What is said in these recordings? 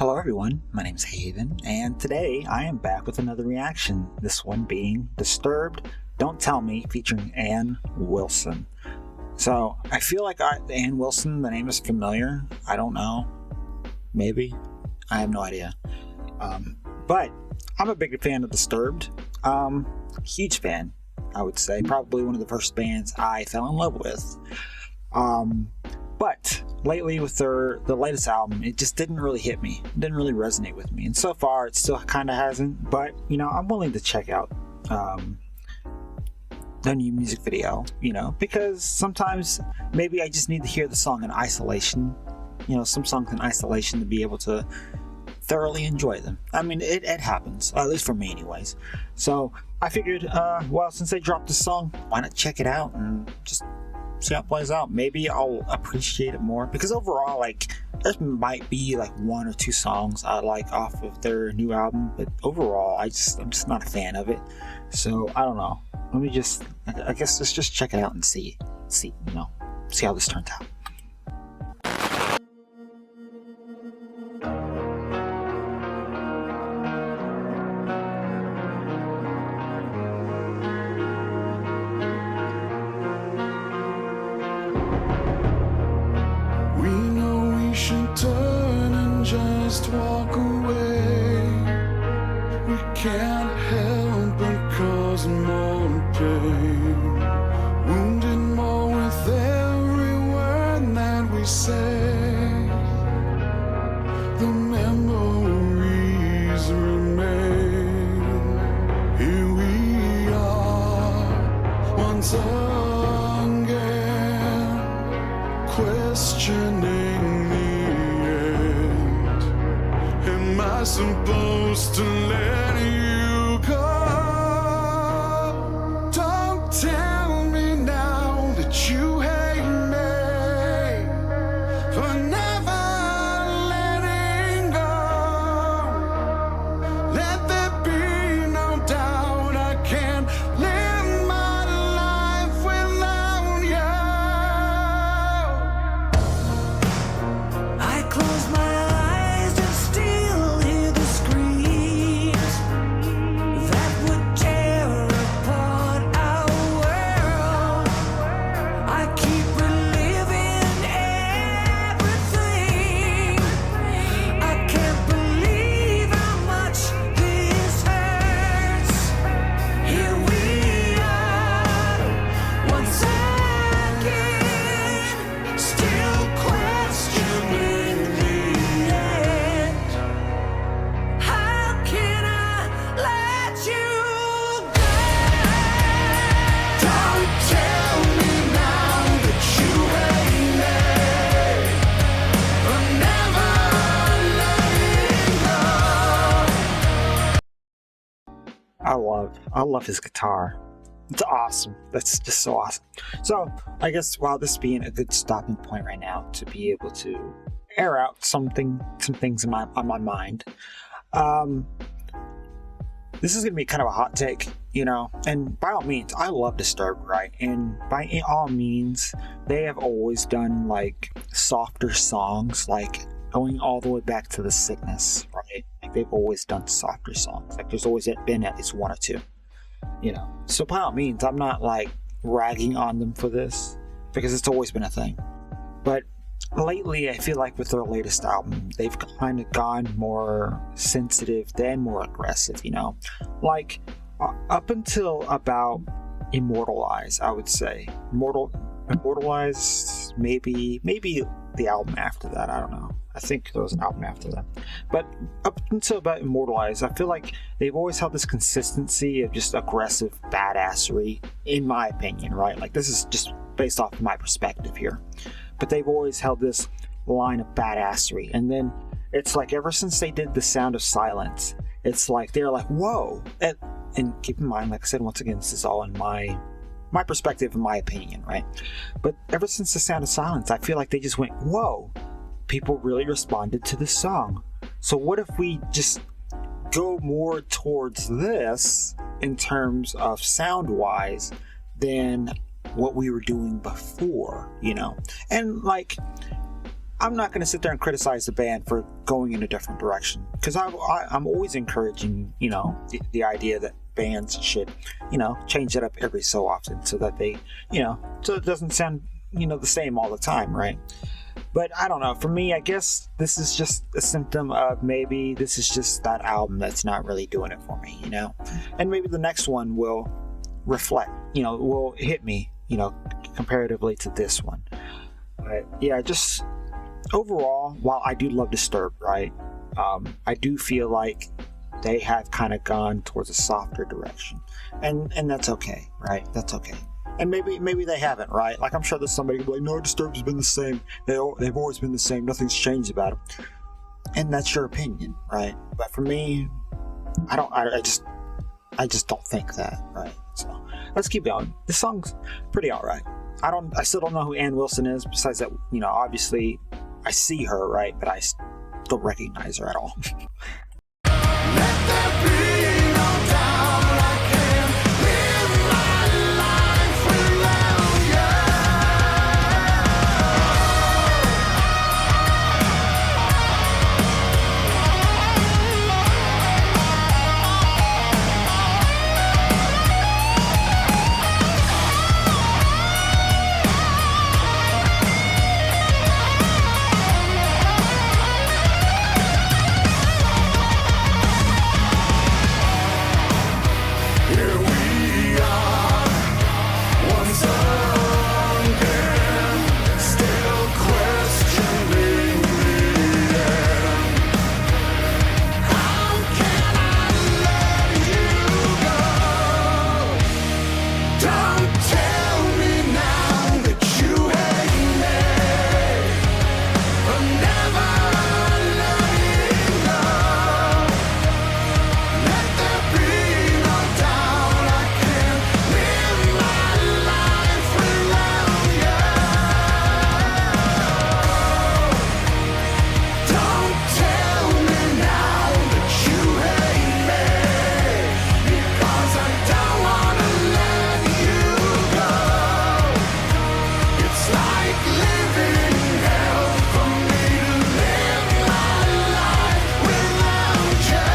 Hello everyone, my name is Haven, and today I am back with another reaction, this one being Disturbed, Don't Tell Me, featuring Ann Wilson. So, I feel like Ann Wilson, the name is familiar, I don't know, maybe, I have no idea. But, I'm a big fan of Disturbed, huge fan, I would say, probably one of the first bands I fell in love with. But lately with the latest album, it just didn't really hit me. It didn't really resonate with me. And so far, it still kind of hasn't. But, I'm willing to check out the new music video, because sometimes maybe I just need to hear the song in isolation. Some songs in isolation to be able to thoroughly enjoy them. I mean, it happens, at least for me anyways. So I figured, since they dropped the song, why not check it out and just see how it plays out. Maybe I'll appreciate it more, because overall, there might be one or two songs I like off of their new album, but overall I'm just not a fan of it. So I don't know, I guess let's just check it out and see how this turns out. Turn and just walk away. We can't help but cause more pain, wounded more with every word that we say. The memories remain. Here we are once again, questioning am I supposed to let you go? Don't tell me now that you hate me for never letting go. Let there be no doubt I can't live my life without you. I close my I love his guitar. It's awesome. That's just so awesome. So I guess while this being a good stopping point right now to be able to air out some things on my mind, this is gonna be kind of a hot take, and by all means I love Disturbed, right? And by all means they have always done softer songs, going all the way back to The Sickness, right? They've always done softer songs. There's always been at least one or two, So by all means, I'm not ragging on them for this, because it's always been a thing. But lately, I feel like with their latest album, they've kind of gone more sensitive, then more aggressive, up until about Immortalize, I would say. Immortalize, maybe the album after that, I don't know. I think there was an album after that. But up until about Immortalize, I feel like they've always held this consistency of just aggressive badassery, in my opinion, right? This is just based off of my perspective here. But they've always held this line of badassery. And then it's ever since they did The Sound of Silence, it's they're whoa. And keep in mind, like I said, once again, this is all in my perspective and my opinion, right? But ever since The Sound of Silence, I feel like they just went, whoa, people really responded to this song. So what if we just go more towards this in terms of sound-wise than what we were doing before, And I'm not going to sit there and criticize the band for going in a different direction, because I'm always encouraging, the idea that bands should, change it up every so often so that they, so it doesn't sound, the same all the time, right? But I don't know. For me, I guess this is just a symptom of maybe this is just that album that's not really doing it for me, And maybe the next one will reflect, will hit me, comparatively to this one. But yeah, just overall, while I do love Disturbed, right? I do feel like they have kind of gone towards a softer direction, and that's okay, right? That's okay. And maybe they haven't, right? Like, I'm sure there's somebody who'll be like, no, Disturbed has been the same. They've always been the same. Nothing's changed about them. And that's your opinion, right? But for me, I just don't think that, right? So let's keep going. This song's pretty all right. I still don't know who Ann Wilson is. Besides that, obviously I see her, right? But I don't recognize her at all. Let there be no doubt I can't live my life without you. Here we are, once again, still questioning the end. How can I let you go? Don't tell me now that you hate me. I'm never letting go. Let there be no doubt I can't live my life without you. Don't tell me now that you hate me, because I don't wanna let you go. It's like living hell for me to live my life without you.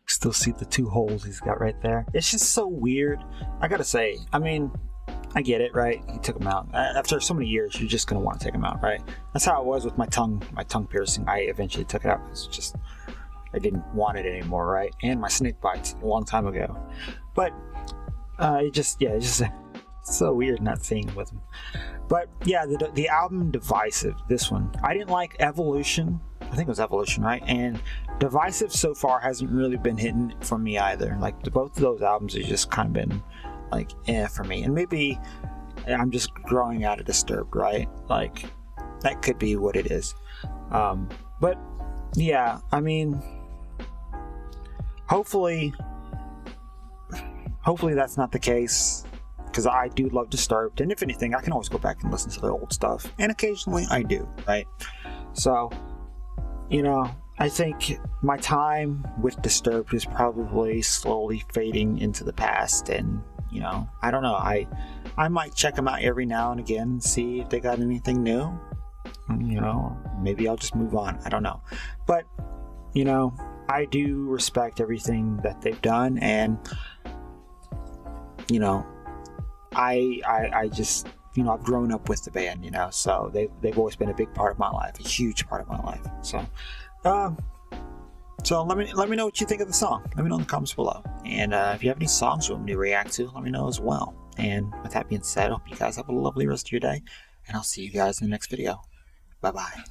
Still see the two holes he's got right there. It's just so weird. I gotta say, I mean, I get it, right? He took them out. After so many years, you're just gonna want to take them out, right? That's how it was with my tongue piercing. I eventually took it out. It's just, I didn't want it anymore, right? And my snake bites a long time ago. But it's just so weird not seeing it with him. But yeah, the album Divisive, this one, I didn't like Evolution. I think it was Evolution, right? And Divisive so far hasn't really been hitting for me either. Like, both of those albums have just kind of been like, for me. And maybe I'm just growing out of Disturbed, right? Like, that could be what it is. But yeah, I mean, hopefully that's not the case, because I do love Disturbed, and if anything, I can always go back and listen to the old stuff, and occasionally I do, right? So, I think my time with Disturbed is probably slowly fading into the past, and I don't know, I might check them out every now and again and see if they got anything new. Maybe I'll just move on. I don't know, but I do respect everything that they've done, and I just, I've grown up with the band, so they've always been a big part of my life, a huge part of my life. So, So let me know what you think of the song. Let me know in the comments below. And if you have any songs you want me to react to, let me know as well. And with that being said, I hope you guys have a lovely rest of your day. And I'll see you guys in the next video. Bye-bye.